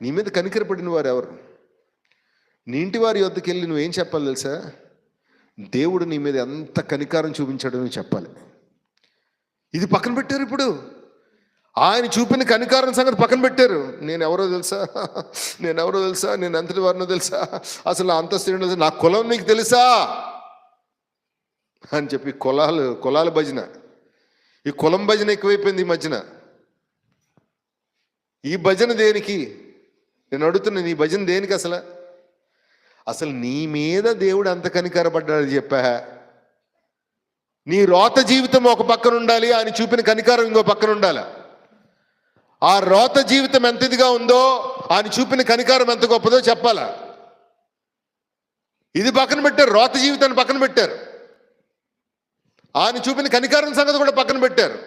నీ మీద కనికరపడిన వారు ఎవరు? నీ ఇంటి వారి వద్దకు వెళ్ళి నువ్వేం చెప్పాలి తెలుసా? దేవుడు నీ మీద ఎంత కనికారం చూపించాడని చెప్పాలి. ఇది పక్కన పెట్టారు. ఇప్పుడు ఆయన చూపిన కనికారం సంగతి పక్కన పెట్టారు. నేను ఎవరో తెలుసా, నేను ఎంతటి వారినో తెలుసా, అసలు నా అంతస్తు ఏంటో తెలుసా, నా కులం నీకు తెలుసా అని చెప్పి కులాల భజన, ఈ కులం భజన ఎక్కువైపోయింది ఈ మధ్యన. ఈ భజన దేనికి? నేను అడుగుతున్నా, నీ భజన దేనికి? అసలు నీ మీద దేవుడు ఎంత కనికారపడ్డాడు చెప్పా? నీ రోత జీవితం ఒక పక్కన ఉండాలి, ఆయన చూపిన కనికారం ఇంకో పక్కన ఉండాలి. ఆ రోత జీవితం ఎంత ఇదిగా ఉందో ఆయన చూపిన కనికారం ఎంత గొప్పదో చెప్పాలా? ఇది పక్కన పెట్టారు, రోత జీవితాన్ని పక్కన పెట్టారు, ఆయన చూపిన కనికారం సంగతి కూడా పక్కన పెట్టారు.